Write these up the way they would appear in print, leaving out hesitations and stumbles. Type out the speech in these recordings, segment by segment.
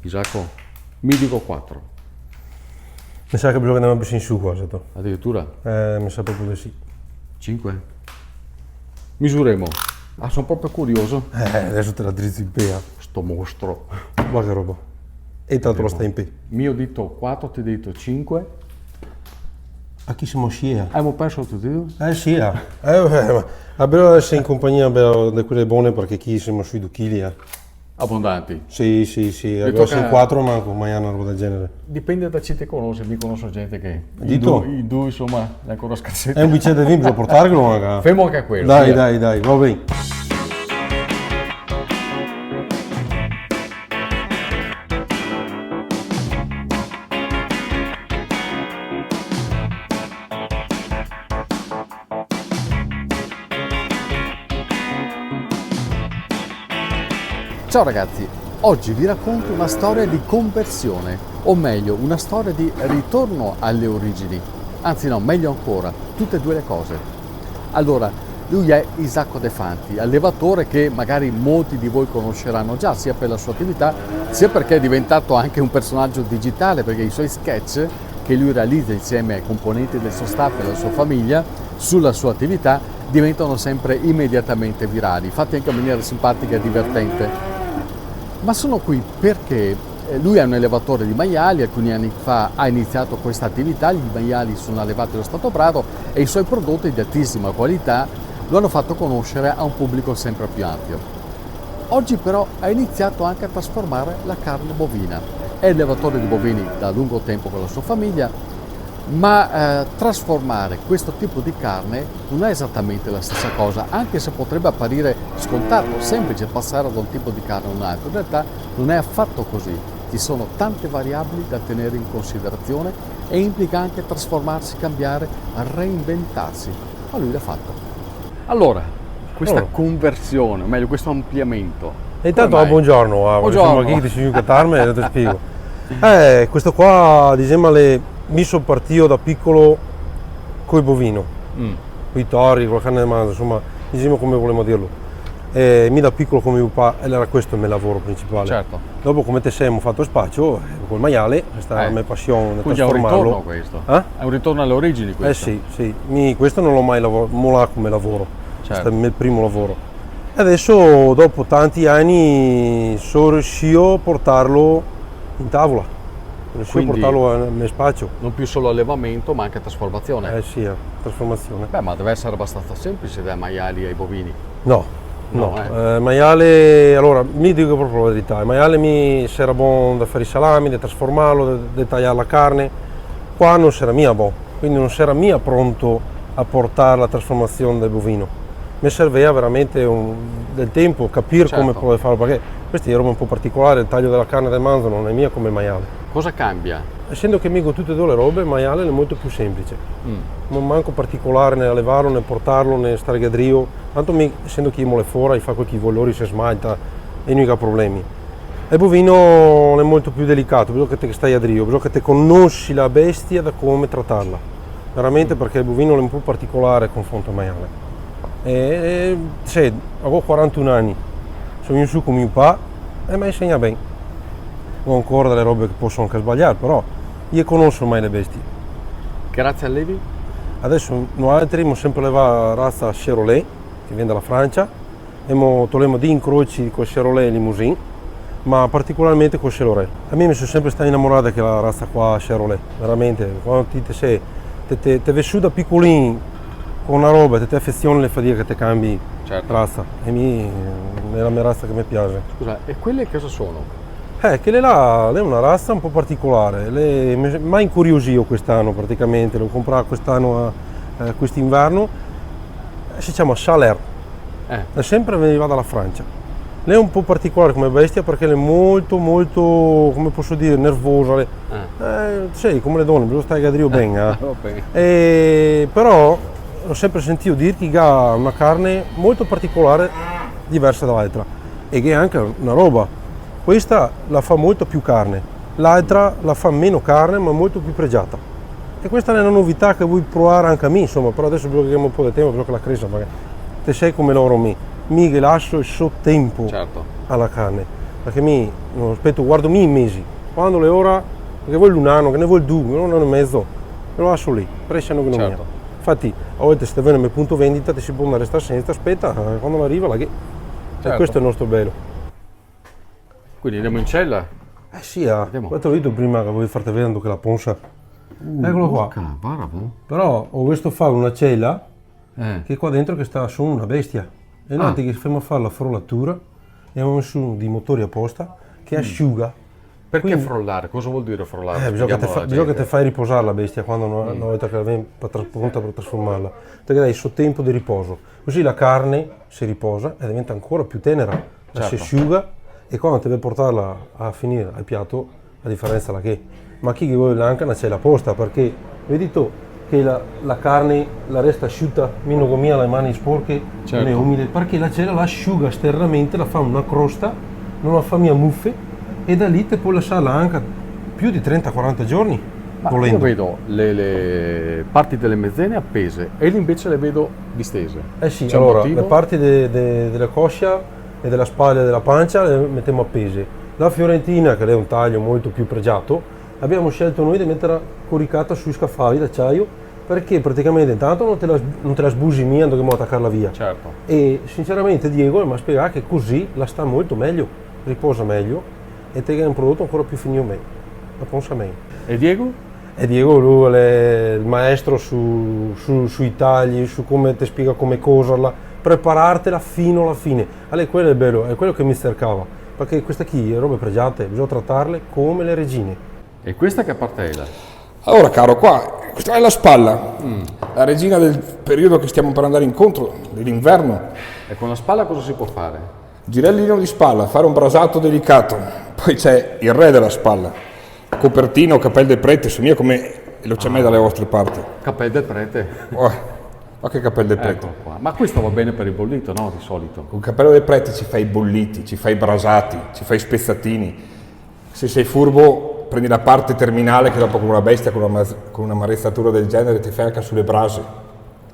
Isacco, mi dico 4. Mi sa che bisogna andare più in su qua, se to. Addirittura Mi sa proprio di sì. 5. Misuremo. Ah, sono proprio curioso. Adesso te la drizzi in pea. Sto mostro. Guarda che roba. E tanto lo stai in pe. Mio dito 4, ti dito 5. A chi siamo scia? Abbiamo perso tutti e due. Scia. Ma abbiamo essere in compagnia di quelle buone perché chi siamo sui 2 kg. Abbondanti. Sì. Abbiamo sei 4 ma con una roba del genere. Dipende da chi ti conosce, mi conosco gente che Dito? i due insomma è ancora scarsetta. È un bicchiere di vino, bisogna portarlo magari. Fermo anche a quello. Dai, via. dai, va bene. Ciao ragazzi, oggi vi racconto una storia di conversione, o meglio, una storia di ritorno alle origini. Anzi no, meglio ancora, tutte e due le cose. Allora, lui è Isacco De Fanti, allevatore che magari molti di voi conosceranno già, sia per la sua attività, sia perché è diventato anche un personaggio digitale, perché i suoi sketch che lui realizza insieme ai componenti del suo staff e della sua famiglia sulla sua attività diventano sempre immediatamente virali, fatti anche in maniera simpatica e divertente. Ma sono qui perché lui è un allevatore di maiali, alcuni anni fa ha iniziato questa attività, gli maiali sono allevati allo Stato Brado e i suoi prodotti di altissima qualità lo hanno fatto conoscere a un pubblico sempre più ampio. Oggi però ha iniziato anche a trasformare la carne bovina. È allevatore di bovini da lungo tempo con la sua famiglia, ma trasformare questo tipo di carne non è esattamente la stessa cosa, anche se potrebbe apparire scontato, semplice passare da un tipo di carne a un altro. In realtà non è affatto così, ci sono tante variabili da tenere in considerazione e implica anche trasformarsi, cambiare, reinventarsi. Ma lui l'ha fatto. Allora, questa conversione, o meglio questo ampliamento. E intanto buongiorno, Buongiorno. Siamo qui di Catarme e te spiego. Questo qua, diciamo, mi sono partito da piccolo coi bovino, coi tori, con la carne di manzo, insomma, diciamo come vogliamo dirlo. Mi da piccolo come mio papà, era questo il mio lavoro principale. Certo. Dopo come te sei, ho fatto spazio col maiale, questa è la mia passione, Quindi è un trasformarlo. ritorno questo? È un ritorno alle origini questo? Sì. Questo non l'ho mai mollato come lavoro, Certo. questo è il mio primo lavoro. E adesso, dopo tanti anni, sono riuscito a portarlo in tavola. Riuscito a portarlo nel mio spazio. Non più solo allevamento, ma anche trasformazione. Sì, trasformazione. Beh, ma deve essere abbastanza semplice dai maiali ai bovini. No. No. Maiale, allora, mi dico proprio la verità, il maiale mi sarà buono da fare i salami, da trasformarlo, da tagliare la carne. Qua non sarà mia buono, quindi non sarà mia pronto a portare la trasformazione del bovino. Mi serveva veramente del tempo, capire come puoi farlo, perché questa è roba un po' particolare, il taglio della carne del manzo non è mia come il maiale. Cosa cambia? Essendo che mico tutte e due le robe, il maiale è molto più semplice. Non manco particolare né allevarlo, né portarlo, né stare gadrio. Tanto essendo che io le fuori, fa quel che vuole, si smalta e non ha problemi. Il bovino è molto più delicato, bisogna che te stai a drio, bisogna che te conosci la bestia da come trattarla. Veramente perché il bovino è un po' particolare confronto al maiale. Ho 41 anni, sono in su con mio papà e mi insegna bene. Ho ancora delle robe che posso anche sbagliare, però io conosco mai le bestie. Che razza allevi? Adesso noi altri abbiamo sempre levato la razza Charolais, che viene dalla Francia, e togliamo di incroci con Charolais e Limousin, ma particolarmente con Charolais. A me mi sono sempre stato innamorato che la razza qua Charolais, veramente. Quando te vedi da piccolino con una roba, te affezioni le fa dire che te cambi razza. E è la mia razza che mi piace. Scusa, e quelle cosa sono? Che là è una razza un po' particolare, mi ha incuriosito quest'anno praticamente, l'ho comprato quest'anno, quest'inverno, si chiama Chaleur, e sempre veniva dalla Francia. Lei è un po' particolare come bestia perché è molto, come posso dire, nervosa, sì, come le donne, bisogna stare a dire bene. Però ho sempre sentito dire che ha una carne molto particolare, diversa dall'altra, e che è anche una roba. Questa la fa molto più carne, l'altra la fa meno carne ma molto più pregiata. E questa è una novità che vuoi provare anche a me, insomma, però adesso bisogna che abbiamo un po' di tempo, bisogna che la cresca, perché te sei come loro mi lascio il suo tempo alla carne. perché guardo i mesi, quando le ore, che vuoi un anno, che ne vuoi due, un anno e mezzo, me lo lascio lì, pressiano che non Certo. mi. Infatti, a volte se te viene il punto vendita, ti si può restare senza, aspetta, quando arriva la che. Certo. E questo è il nostro bello. Quindi andiamo in cella. Sì, te l'ho detto prima che volevo farti vedere che la ponsa. Eccolo qua. Bravo. Però ho visto fare una cella Eh. che qua dentro che sta su una bestia. E noi che stiamo a fare la frollatura e abbiamo messo dei motori apposta che asciuga. Perché Quindi- frollare? Cosa vuol dire frollare? bisogna Spieghiamolo alla che gente. te fai riposare la bestia quando una volta che viene pronta per trasformarla. Perché dai il suo tempo di riposo. Così la carne si riposa e diventa ancora più tenera. Si Certo. asciuga e quando deve portarla a finire al piatto, a differenza la che. Ma chi che vuole anche una cella apposta perché vedi tu che la carne la resta asciutta, meno come le mani sporche, Certo. non è umide, perché la cella la asciuga esternamente, la fa una crosta, non la fa mia muffe e da lì te puoi lasciarla anche più di 30-40 giorni. Ma io volendo. vedo le parti delle mezzene appese e lì invece le vedo distese. Eh sì, C'è un allora motivo? le parti della coscia e della spalla e della pancia le mettiamo appese. La fiorentina, che è un taglio molto più pregiato, abbiamo scelto noi di metterla coricata sui scaffali d'acciaio perché praticamente intanto non te la sbusi via, non dobbiamo attaccarla via. Certo. E sinceramente Diego mi ha spiegato che così la sta molto meglio, riposa meglio e te è un prodotto ancora più finito meglio, la pensa meglio. E Diego? E Diego lui è il maestro sui tagli, su come ti spiega come cosarla, preparartela fino alla fine. Allora quello è bello, è quello che mi cercava, perché queste qui è robe pregiate, bisogna trattarle come le regine. E questa che parte è la? Allora caro, qua, questa è la spalla, la regina del periodo che stiamo per andare incontro, dell'inverno. E con la spalla cosa si può fare? Girellino di spalla, fare un brasato delicato. Poi c'è il re della spalla, copertino, capelli del prete, su mia come lo c'è me dalle vostre parti. Cappello del prete. Ma che capelli del prete. Ecco qua. Ma questo va bene per il bollito, no? Di solito. Con il cappello del prete ci fai i bolliti, ci fai i brasati, ci fai i spezzatini. Se sei furbo prendi la parte terminale che dopo con una bestia, con una marezzatura del genere ti fai anche sulle brase.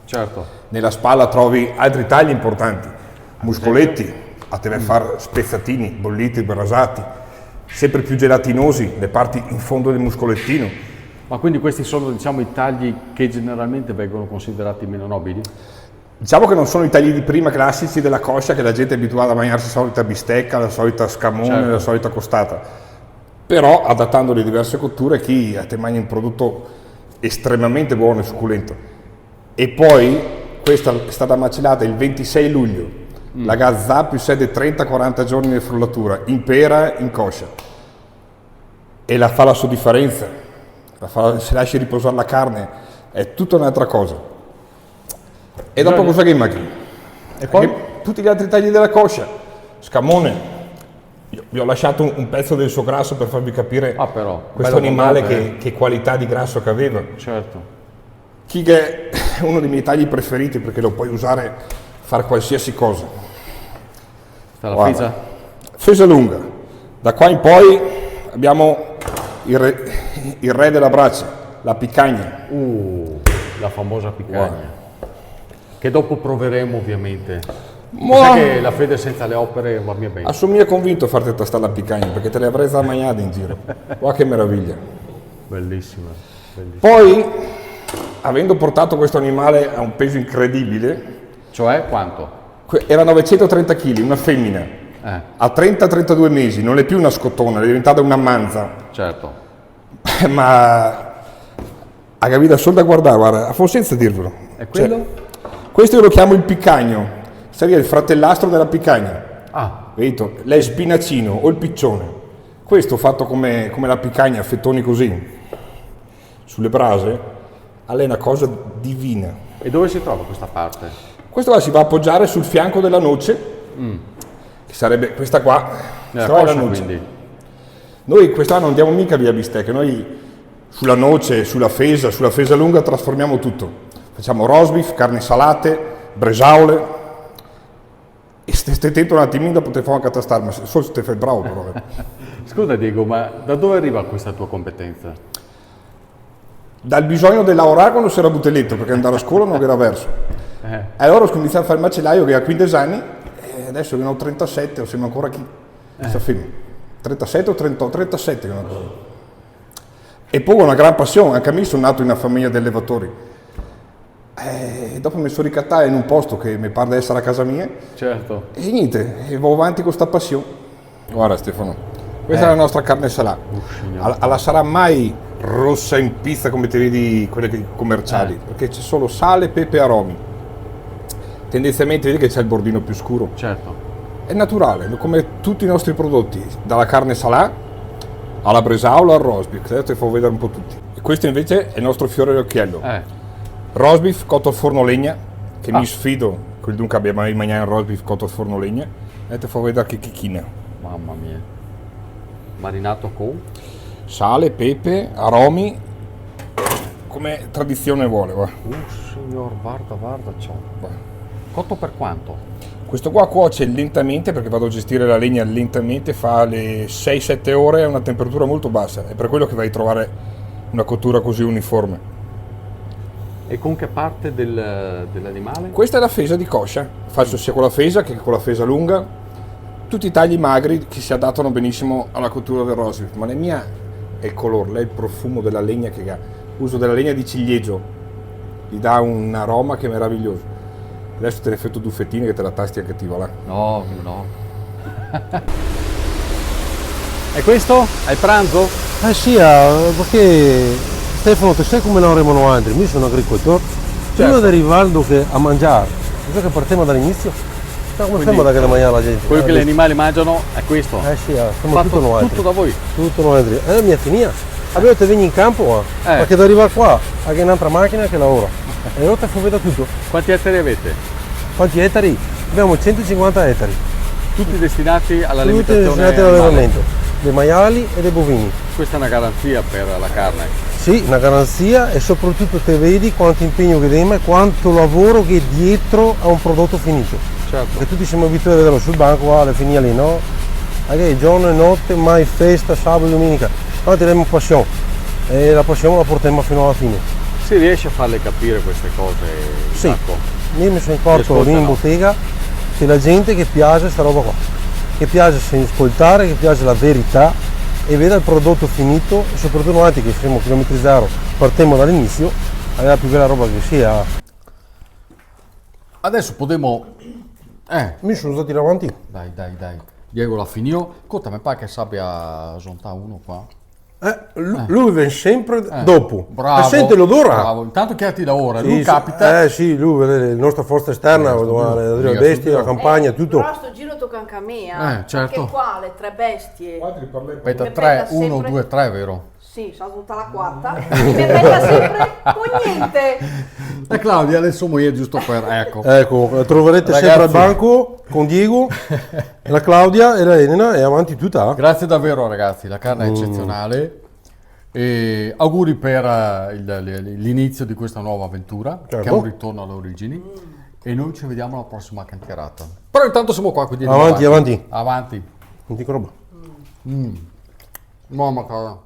Certo. Nella spalla trovi altri tagli importanti, muscoletti, a te ne fare spezzatini, bolliti, brasati, sempre più gelatinosi, le parti in fondo del muscolettino. Ma quindi questi sono, diciamo, i tagli che generalmente vengono considerati meno nobili? Diciamo che non sono i tagli di prima classici della coscia che la gente è abituata a mangiarsi la solita bistecca, la solita scamone, Certo. la solita costata. Però adattandoli a diverse cotture chi a te mangia un prodotto estremamente buono e succulento. E poi questa è stata macellata il 26 luglio, la Gazzà più 7 30-40 giorni di frullatura, in pera, in coscia. E la fa la sua differenza, se lasci riposare la carne è tutta un'altra cosa. E dopo cosa che manchi? E poi tutti gli altri tagli della coscia, scamone. Io vi ho lasciato un pezzo del suo grasso per farvi capire Però, questo bello animale abbondante, che qualità di grasso che aveva. Certo. Chi che è uno dei miei tagli preferiti perché lo puoi usare fare qualsiasi cosa. Sta la Guarda. fisa? Fesa lunga. Da qua in poi abbiamo il re della braccia, la picagna. La famosa picagna. Che dopo proveremo ovviamente. Ma Sai che la fede senza le opere va mia bene. assomiglia convinto a farti tastare la picagna perché te le avrei già mangiate in giro. Guarda che meraviglia. Bellissima. Bellissima. Poi, avendo portato questo animale a un peso incredibile, Cioè quanto? era 930 kg, una femmina, a 30-32 mesi, non è più una scottona, è diventata una manza, Certo. ma a capita solo da guardare, guarda, forse senza dirvelo. E quello? Cioè, questo io lo chiamo il picagno, sarebbe il fratellastro della picagna, capito? Lei è spinacino o il piccione, questo fatto come la picagna, fettoni così, sulle brase, è una cosa divina. E dove si trova questa parte? Questo qua si va a appoggiare sul fianco della noce, che sarebbe questa qua, Nella questa qua è coscia, la noce. quindi. Noi questa non diamo mica via bistecche, noi sulla noce, sulla fesa lunga trasformiamo tutto. Facciamo roast beef, carni salate, bresaole. E stai attento un attimino, dopo te fa anche tastarmi, ma solo se te fai bravo però. Scusa Diego, ma da dove arriva questa tua competenza? Dal bisogno di lavorare quando si era butelletto, perché andare a scuola non era verso. E allora ho cominciato a fare il macellaio che ha 15 anni, e adesso che ne ho 37, o siamo ancora chi. questa femmina. 37 o 38, 37 una cosa. E poi una gran passione, anche a me sono nato in una famiglia di allevatori. Dopo mi sono ricattato in un posto che mi pare di essere a casa mia. Certo. E niente, e vado avanti con questa passione. Guarda Stefano, questa è la nostra carne salata. Alla sarà mai rossa in pizza come ti vedi quelle commerciali, perché c'è solo sale, pepe e aromi. Tendenzialmente vedi che c'è il bordino più scuro. Certo. È naturale, come tutti i nostri prodotti, dalla carne salà alla bresaola al roast beef, adesso ti faccio vedere un po' tutti. E questo invece è il nostro fiore d'occhiello. Roast beef cotto al forno legna, che mi sfido, quel dunque abbiamo mai mangiato il roast beef cotto al forno legna, e ti faccio vedere che chicchina. Mamma mia. Marinato con? Sale, pepe, aromi, come tradizione vuole. Va. Signor, guarda, ciao. Cotto per quanto? Questo qua cuoce lentamente, perché vado a gestire la legna lentamente, fa le 6-7 ore a una temperatura molto bassa, è per quello che vai a trovare una cottura così uniforme. E con che parte dell'animale? Questa è la fesa di coscia, faccio sia con la fesa che con la fesa lunga, tutti i tagli magri che si adattano benissimo alla cottura del roast beef, ma la mia è il colore, lei è il profumo della legna che ha, uso della legna di ciliegio, gli dà un aroma che è meraviglioso. Adesso te ne effetto due fettine che te la tasti anche ti va là. No. E questo? Hai pranzo? Sì, perché Stefano, tu sai come lavorano altri? Io sono agricoltore. Prima di arrivare a mangiare, so che partiamo dall'inizio. Come stiamo da che ne mangiare la gente? Quello che gli animali mangiano è questo. Sì, siamo tutto noi. Tutto da voi. Tutto noi. Mi è finita. Abbiamo te vieni in campo, perché da arrivare qua, anche un'altra macchina che lavora. E ora ti fa vedere tutto. Quanti ettari avete? Quanti ettari? Abbiamo 150 ettari. Tutti destinati all'alimentazione? Tutti destinati all'allevamento, dei maiali e dei bovini. Questa è una garanzia per la carne? Sì, una garanzia e soprattutto te vedi quanto impegno che diamo e quanto lavoro che è dietro a un prodotto finito. Certo. Perché tutti siamo abituati a vederlo sul banco, alle fine lì, no? Anche giorno e notte, mai festa, sabato e domenica. Noi teniamo passione e la passione la portiamo fino alla fine. Si riesce a farle capire queste cose? Sì, Marco? io mi sono accorto lì in bottega che la gente che piace questa roba qua, che piace ascoltare, che piace la verità e vede il prodotto finito e soprattutto noi che siamo chilometri zero, partiamo dall'inizio, è la più bella roba che sia. Adesso potremo... Mi sono stati davanti. Dai. Diego la finì. Conta, mi pare che sappia giuntare uno qua. Lui viene sempre dopo. Bravo. E sente l'odore. Bravo, intanto chiarati da ora, Sì, lui capita. Sì, lui vede la nostra forza esterna, le bestie, la campagna, tutto. Però sto giro tocca anche a me, certo. Anche qua le 3 bestie. Aspetta, Mi 3, peta 1, sempre- 2, 3, vero? Sì, sono tutta la quarta. Mi peta sempre con niente. E Claudia, adesso moglie giusto per... Ecco. Ecco, troverete Ragazzi. sempre al banco con Diego, la Claudia e la Elena e avanti tutta. Grazie davvero ragazzi, la carne è eccezionale. E auguri per l'inizio di questa nuova avventura, Certo. che è un ritorno alle origini. E noi ci vediamo alla prossima cantierata. Però intanto siamo qua, quindi Avanti. Avanti. Non dico roba. Mamma cara.